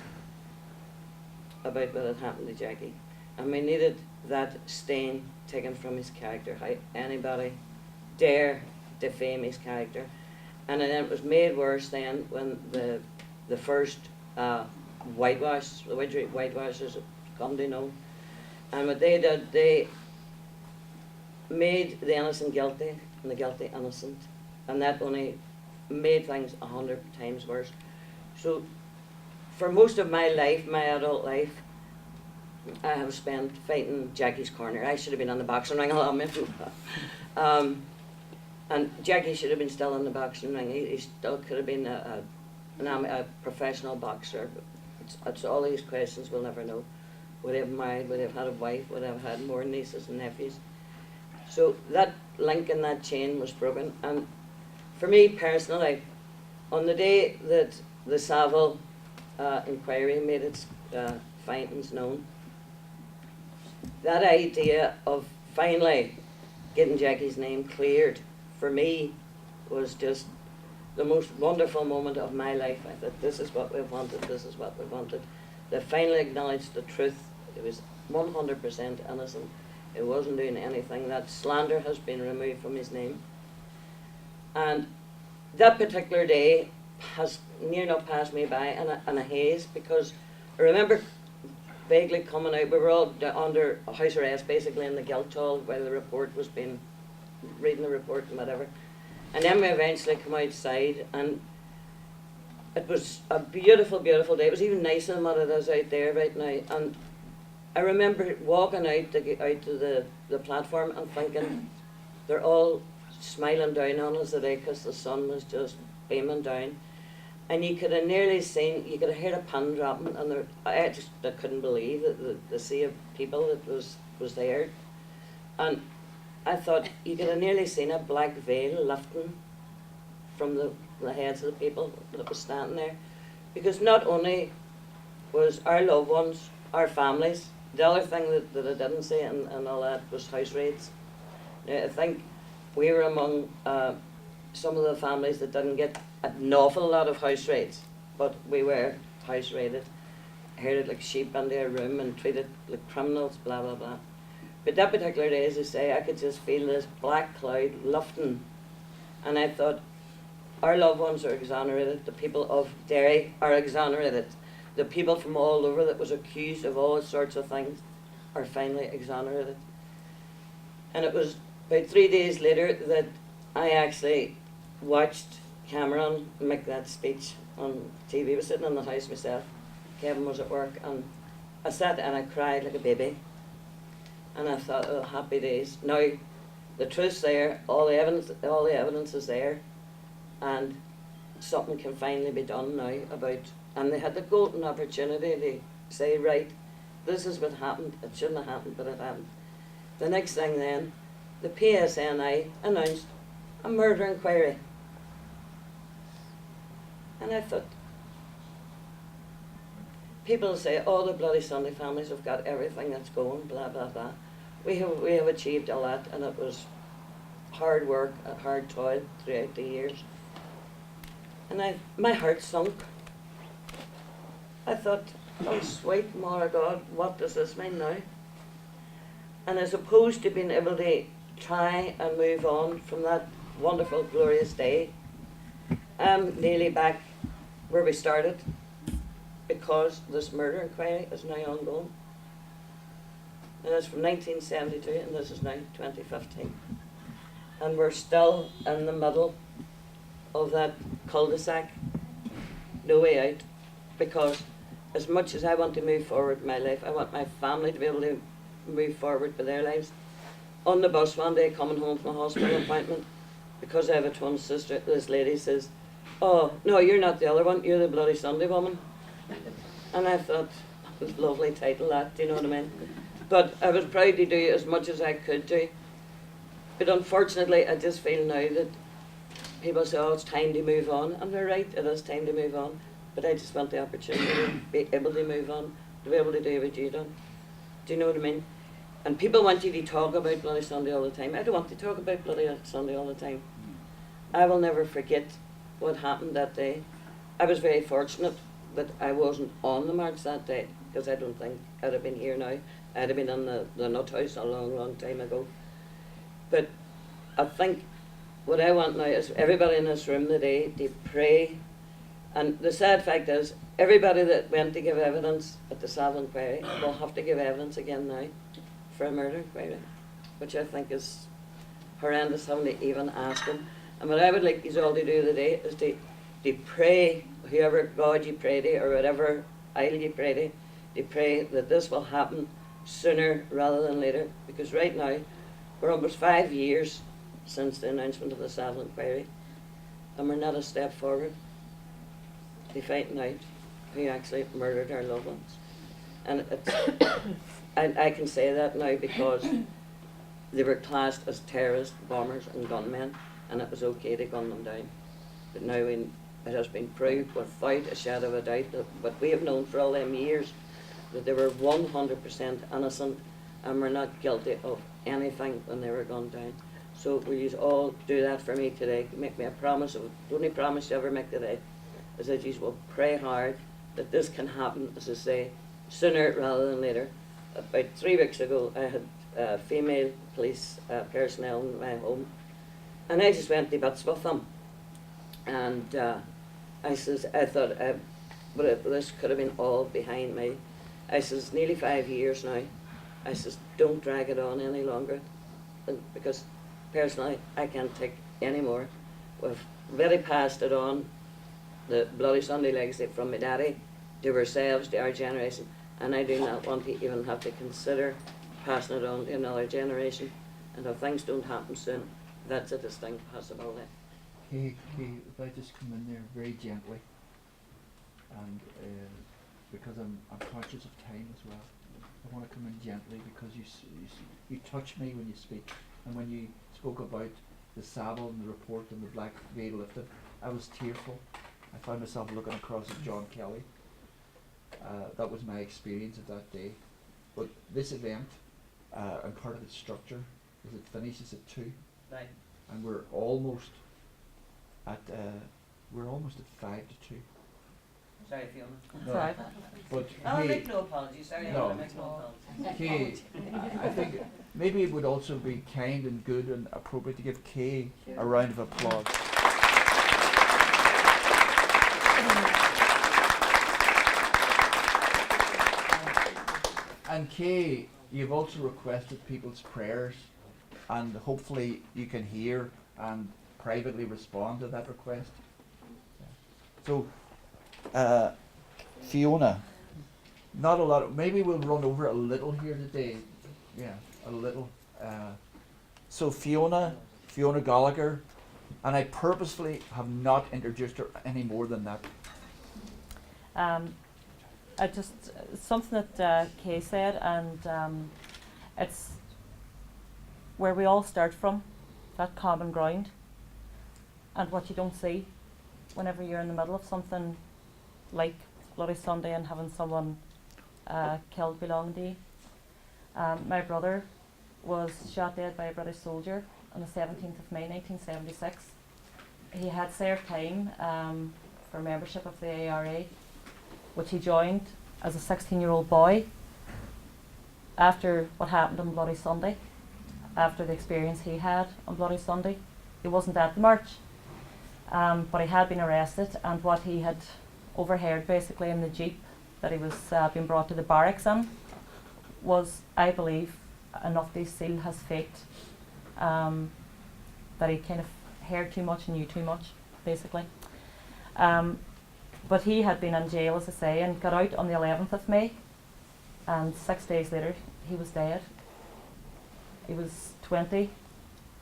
S2: about what had happened to Jackie, and we needed that stain taken from his character, how anybody dare defame his character. And then it was made worse then when the first whitewash, the Widgery whitewashers come to know. And what they did, they made the innocent guilty and the guilty innocent, and that only made things 100 times worse. So for most of my life, my adult life, I have spent fighting Jackie's corner. I should have been on the boxing ring along with him. And Jackie should have been still in the boxing ring. He still could have been a professional boxer. It's all these questions we'll never know. Would he have married? Would he have had a wife? Would he have had more nieces and nephews? So that link in that chain was broken. And for me personally, on the day that the Savile inquiry made its findings known, that idea of finally getting Jackie's name cleared, for me, was just the most wonderful moment of my life. I thought, this is what we wanted, this is what we wanted. They finally acknowledged the truth. It was 100% innocent. He wasn't doing anything. That slander has been removed from his name. And that particular day has near enough passed me by in a haze, because I remember vaguely coming out. We were all under house arrest basically in the Guildhall while the report was being, reading the report and whatever. And then we eventually come outside, and it was a beautiful, beautiful day. It was even nicer than what it is out there right now. And I remember walking out to get out to the platform and thinking, they're all smiling down on us today because the sun was just beaming down. And you could have nearly seen, you could have heard a pin dropping, and I couldn't believe the sea of people that was there. And I thought you could have nearly seen a black veil lifting from the heads of the people that was standing there. Because not only was our loved ones, our families, the other thing that I didn't say and all that was house raids. Now, I think we were among some of the families that didn't get an awful lot of house raids, but we were house raided, herded like sheep into a room and treated like criminals, blah, blah, blah. But that particular day, as I say, I could just feel this black cloud lifting, and I thought, our loved ones are exonerated, the people of Derry are exonerated, the people from all over that was accused of all sorts of things are finally exonerated. And it was about 3 days later that I actually watched Cameron make that speech on TV. I was sitting in the house myself, Kevin was at work, and I sat and I cried like a baby. And I thought, oh, happy days. Now, the truth's there, all the evidence is there, and something can finally be done now about, and they had the golden opportunity to say, right, this is what happened, it shouldn't have happened, but it happened. The next thing then, the PSNI announced a murder inquiry. And I thought, people say, oh, the Bloody Sunday families have got everything that's going, blah, blah, blah. We have achieved a lot, and it was hard work, hard toil throughout the years. And my heart sunk. I thought, oh, sweet mother of God, what does this mean now? And as opposed to being able to try and move on from that wonderful, glorious day, I'm nearly back where we started, because this murder inquiry is now ongoing. And it's from 1972, and this is now 2015. And we're still in the middle of that cul-de-sac, no way out, because as much as I want to move forward in my life, I want my family to be able to move forward with their lives. On the bus one day, coming home from a hospital appointment, because I have a twin sister, this lady says, oh, no, you're not the other one, you're the Bloody Sunday woman. And I thought, that was a lovely title, that, do you know what I mean? But I was proud to do as much as I could do. But unfortunately, I just feel now that people say, oh, it's time to move on. And they're right, it is time to move on. But I just want the opportunity to be able to move on, to be able to do what you've done. Do you know what I mean? And people want you to talk about Bloody Sunday all the time. I don't want to talk about Bloody Sunday all the time. I will never forget what happened that day. I was very fortunate that I wasn't on the march that day, because I don't think I'd have been here now. I'd have been in the nut house a long, long time ago. But I think what I want now is everybody in this room today to pray. And the sad fact is, everybody that went to give evidence at the Savile inquiry will have to give evidence again now for a murder inquiry, which I think is horrendous having to even ask them. And what I would like you all to do today is to pray, whoever God you pray to, or whatever idol you pray to pray that this will happen sooner rather than later. Because right now, we're almost 5 years since the announcement of the Savile inquiry, and we're not a step forward to finding out who actually murdered our loved ones. And it's, I can say that now because they were classed as terrorists, bombers and gunmen, and it was okay to gun them down. But now it has been proved without a shadow of a doubt that what we have known for all them years, that they were 100% innocent and were not guilty of anything when they were gunned down. So will you all do that for me today? Make me a promise. The only promise you ever make today is that you will pray hard that this can happen, as I say, sooner rather than later. about 3 weeks ago, I had female police personnel in my home, and I just went to bits with them. And I thought, but this could have been all behind me. I says, nearly 5 years now. I says, don't drag it on any longer, because personally, I can't take any more. We've already passed it on, the Bloody Sunday legacy from my daddy to ourselves, to our generation, and I do not want to even have to consider passing it on to another generation. And if things don't happen soon, that's a distinct possibility.
S1: Okay, if I just come in there very gently, and because I'm conscious of time as well, I want to come in gently because you touch me when you speak, and when you spoke about the Savile and the report and the black veil lifted, I was tearful. I found myself looking across at John Kelly. That was my experience of that day. But this event and part of its structure is it finishes at 2,
S2: Right.
S1: and we're almost at 5 to 2.
S2: Sorry, Fiona.
S1: No,
S4: Sorry.
S1: but
S2: I'll
S1: hey,
S2: make no apologies. Sorry,
S1: No.
S2: I'll make no apologies.
S1: Kay, I think maybe it would also be kind and good and appropriate to give Kay a round of applause. And Kay, you've also requested people's prayers, and hopefully you can hear and privately respond to that request. So, Fiona, not a lot. Maybe we'll run over a little here today. Yeah, a little. So Fiona Gallagher, and I purposefully have not introduced her any more than that.
S4: I just something that Kay said, and it's where we all start from, that common ground, and what you don't see whenever you're in the middle of something like Bloody Sunday and having someone killed belonging to you. My brother was shot dead by a British soldier on the 17th of May 1976. He had served time for membership of the ARA, which he joined as a 16-year-old boy after what happened on Bloody Sunday, after the experience he had on Bloody Sunday. He wasn't at the march, but he had been arrested, and what he had overheard basically in the jeep that he was being brought to the barracks in was, I believe, enough to seal his fate, that he kind of heard too much and knew too much, basically. But he had been in jail, as I say, and got out on the 11th of May, and 6 days later he was dead. He was 20,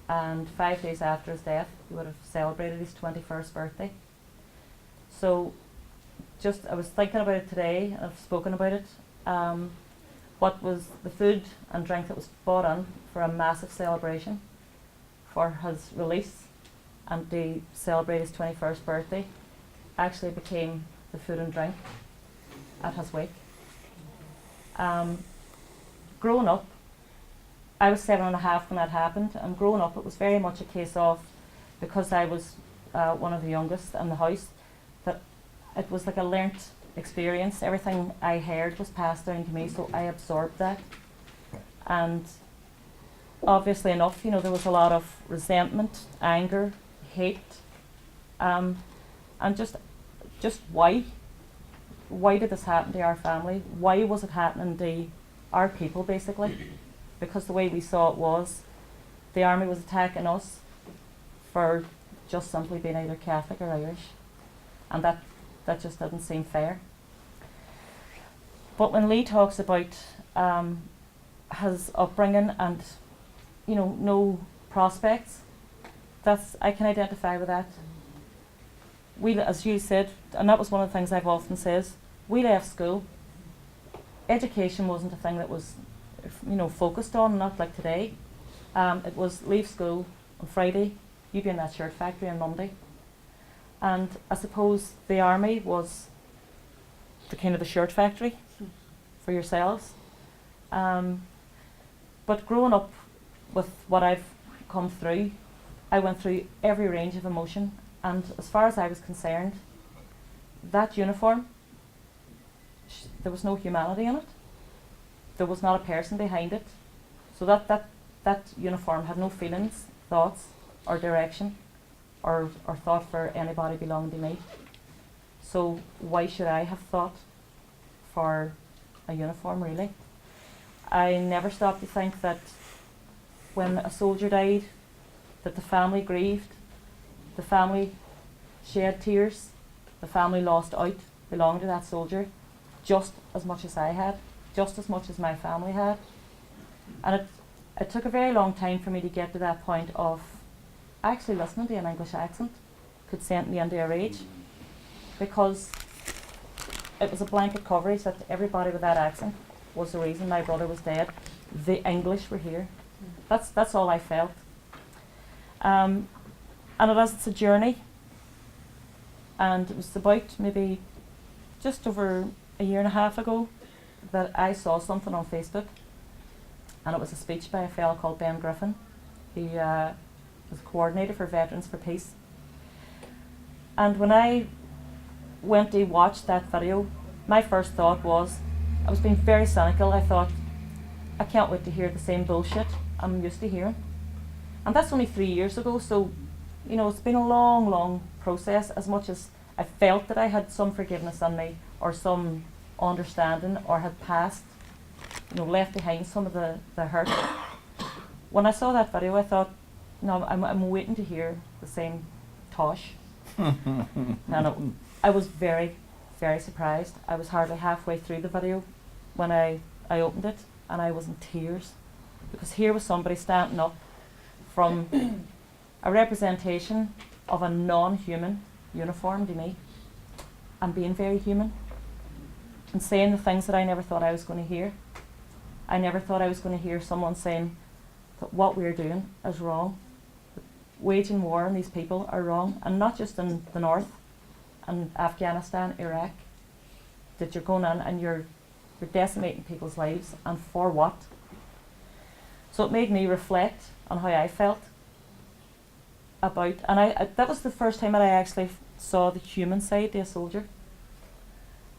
S4: and 5 days after his death he would have celebrated his 21st birthday. So just, I was thinking about it today, and I've spoken about it. What was the food and drink that was bought in for a massive celebration for his release and to celebrate his 21st birthday actually became the food and drink at his wake. Growing up, I was 7.5 when that happened, and growing up it was very much a case of, because I was one of the youngest in the house, that it was like a learnt experience. Everything I heard was passed down to me, so I absorbed that. And obviously enough, you know, there was a lot of resentment, anger, hate, and just why did this happen to our family? Why was it happening to our people, basically? Because the way we saw it was, the army was attacking us for just simply being either Catholic or Irish, and that just didn't seem fair. But when Lee talks about his upbringing and, you know, no prospects, I can identify with that. We, as you said, and that was one of the things I've often said, we left school. Education wasn't a thing that was, you know, focused on, not like today. It was leave school on Friday, you be in that shirt factory on Monday. And I suppose the army was the kind of the shirt factory for yourselves. But growing up with what I've come through, I went through every range of emotion, and as far as I was concerned, that uniform, there was no humanity in it. there was not a person behind it. So that uniform had no feelings, thoughts, or direction, or thought for anybody belonging to me. So why should I have thought for a uniform, really? I never stopped to think that when a soldier died, that the family grieved, the family shed tears, the family lost out belonging to that soldier just as much as I had, just as much as my family had. And it took a very long time for me to get to that point of actually listening to an English accent could send me into a rage, because it was a blanket coverage that everybody with that accent was the reason my brother was dead. The English were here. That's all I felt. And it's a journey. And it was about maybe just over a year and a half ago that I saw something on Facebook, and it was a speech by a fellow called Ben Griffin. He was a coordinator for Veterans for Peace. And when I went to watch that video, my first thought was, I was being very cynical. I thought, I can't wait to hear the same bullshit I'm used to hearing. And that's only 3 years ago, so you know, it's been a long, long process. As much as I felt that I had some forgiveness in me, or some understanding, or had passed, you know, left behind some of the hurt. When I saw that video, I thought, no, I'm waiting to hear the same tosh. And I was very, very surprised. I was hardly halfway through the video when I opened it, and I was in tears, because here was somebody standing up from a representation of a non-human uniform to me, and being very human, and saying the things that I never thought I was going to hear. I never thought I was going to hear someone saying that what we're doing is wrong. Waging war on these people are wrong, and not just in the north and Afghanistan, Iraq, that you're going in and you're decimating people's lives, and for what? So it made me reflect on how I felt about, and I that was the first time that I actually saw the human side to a soldier.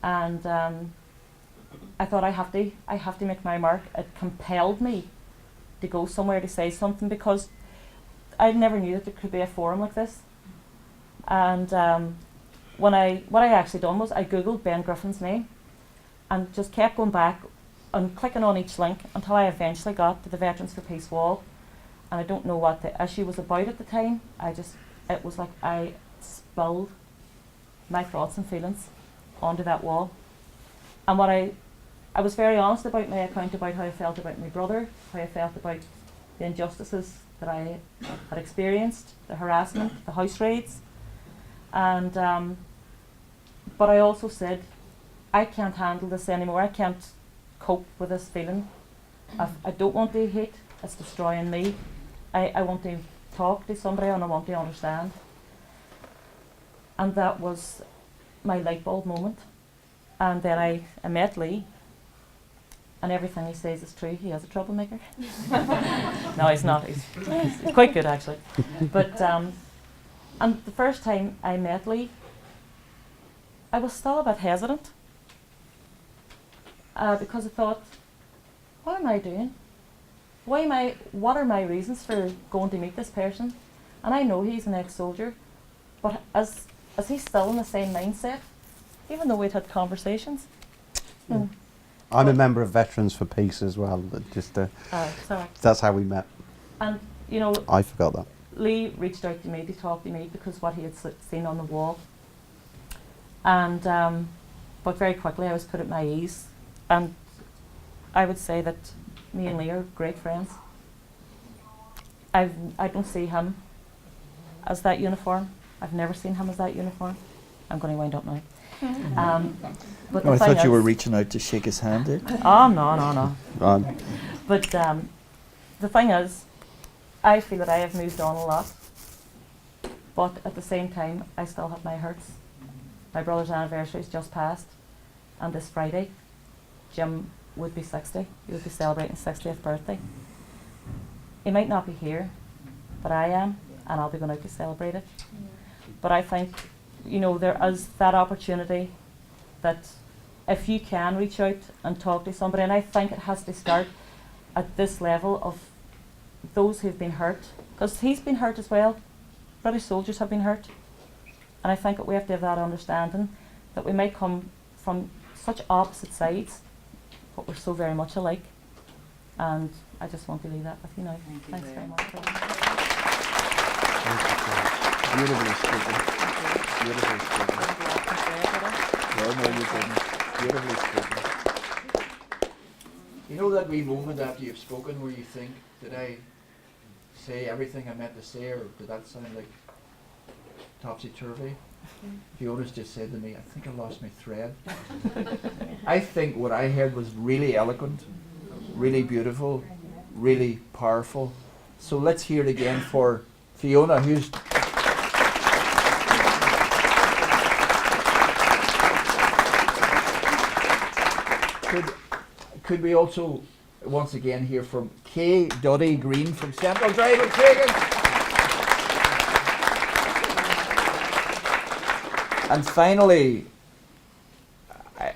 S4: And I thought, I have to make my mark. It compelled me to go somewhere to say something, because I never knew that there could be a forum like this. And what I actually done was I googled Ben Griffin's name, and just kept going back and clicking on each link until I eventually got to the Veterans for Peace wall. And I don't know what the issue was about at the time. It was like I spilled my thoughts and feelings onto that wall. And what I was very honest about my account, about how I felt about my brother, how I felt about the injustices that I had experienced, the harassment, the house raids. And but I also said, I can't handle this anymore. I can't cope with this feeling. I don't want to hate. It's destroying me. I want to talk to somebody, and I want to understand. And that was my light bulb moment. And then I met Lee, and everything he says is true. He is a troublemaker. No, he's not. He's quite good, actually. But and the first time I met Lee, I was still a bit hesitant, because I thought, what am I doing? What are my reasons for going to meet this person? And I know he's an ex-soldier, but is he still in the same mindset, even though we'd had conversations?
S3: Yeah. I'm a member of Veterans for Peace as well.
S4: Sorry.
S3: That's how we met.
S4: And you know,
S3: I forgot that.
S4: Lee reached out to me to talk to me because what he had seen on the wall. And but very quickly I was put at my ease, and I would say that me and Lee are great friends. I don't see him as that uniform. I've never seen him as that uniform. I'm going to wind up now. But
S5: Oh,
S4: the
S5: I
S4: thing
S5: thought you were
S4: is-
S5: reaching out to shake his hand there.
S4: Oh no.
S3: Um,
S4: But the thing is, I feel that I have moved on a lot, but at the same time, I still have my hurts. My brother's anniversary has just passed, and this Friday, Jim would be 60. He would be celebrating his 60th birthday. He might not be here, but I am, and I'll be going out to celebrate it. But I think, you know, there is that opportunity that if you can reach out and talk to somebody, and I think it has to start at this level of those who've been hurt, because he's been hurt as well. British soldiers have been hurt, and I think that we have to have that understanding that we might come from such opposite sides, but we're so very much alike. And I just want to leave that with you now. Thanks very much.
S1: Beautifully spoken. Beautifully spoken. No, no, you didn't. Beautifully spoken. You know that wee moment after you've spoken where you think, did I say everything I meant to say, or did that sound like topsy-turvy? Fiona's just said to me, I think I lost my thread. I think what I heard was really eloquent, really beautiful, really powerful. So let's hear it again for Fiona, who's could we also once again hear from Kay Duddy Green from Central Drive in Craig. And finally,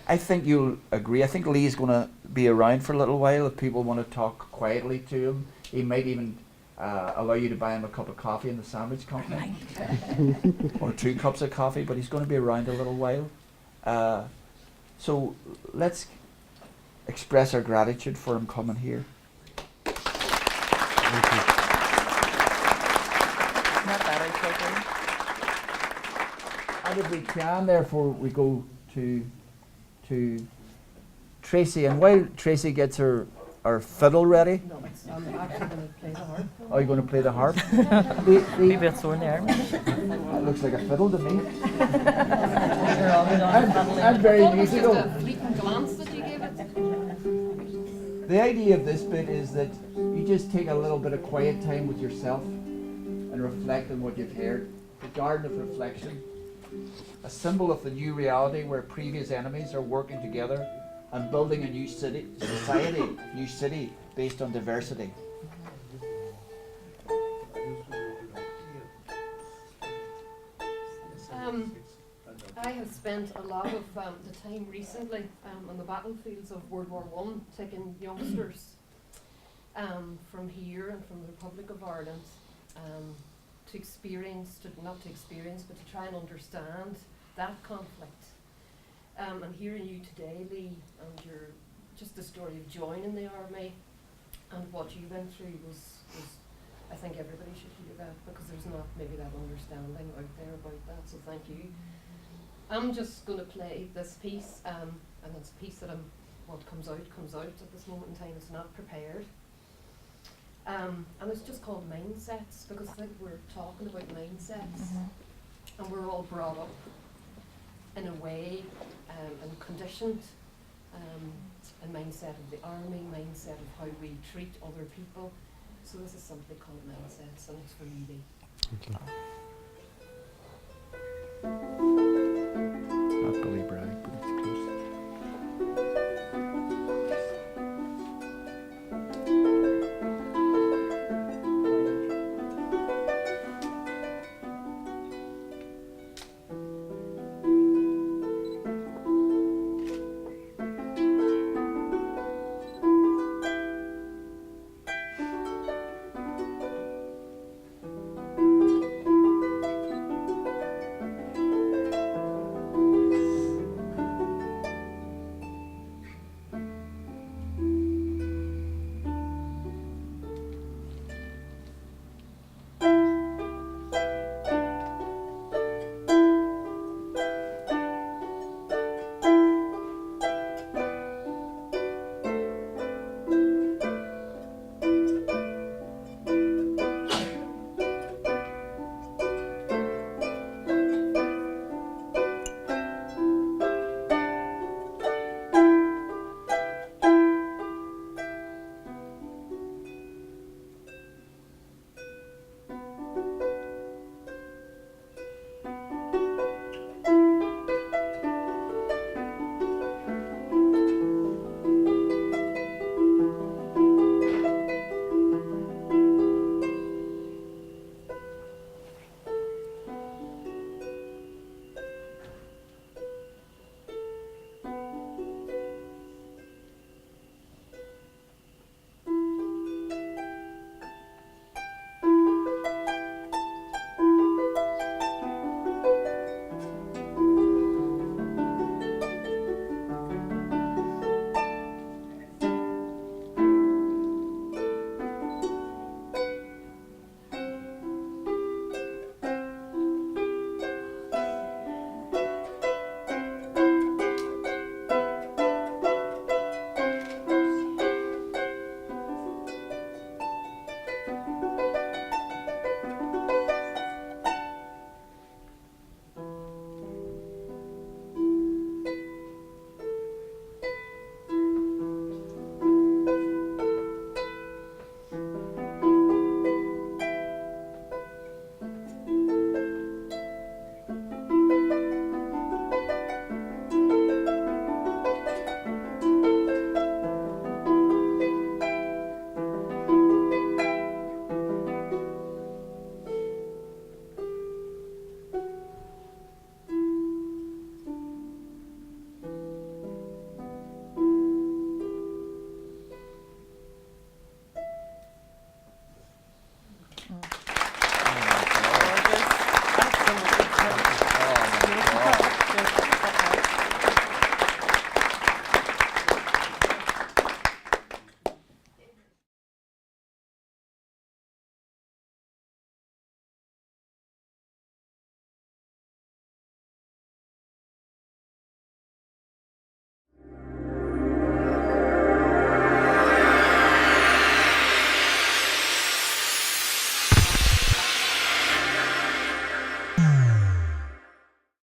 S1: I think you'll agree, I think Lee's going to be around for a little while if people want to talk quietly to him. He might even allow you to buy him a cup of coffee in the sandwich company. Or 2 cups of coffee, but he's going to be around a little while. So let's express our gratitude for him coming here. And if we can, therefore, we go to Tracy. And while Tracy gets her fiddle ready.
S5: No, I'm actually going to play the harp.
S1: Are you going to play the harp?
S4: Maybe a bit sore in the arm.
S1: That looks like a fiddle to me.
S4: I'm
S1: I'm very musical.
S5: Just a fleeting glance that you gave it.
S1: The idea of this bit is that you just take a little bit of quiet time with yourself and reflect on what you've heard. The garden of reflection. A symbol of the new reality where previous enemies are working together and building a new new city based on diversity.
S5: I have spent a lot of the time recently on the battlefields of World War I, taking youngsters from here and from the Republic of Ireland not to experience, but to try and understand that conflict. And hearing you today, Lee, and just the story of joining the army and what you went through was I think everybody should hear that, because there's not maybe that understanding out there about that, so thank you. I'm just going to play this piece, and it's a piece that what comes out at this moment in time. It's not prepared. And it's just called Mindsets, because I think we're talking about mindsets, and we're all brought up in a way and conditioned a mindset of the army, mindset of how we treat other people. So this is something called Mindsets, and it's for you, Lee.
S3: Thank you.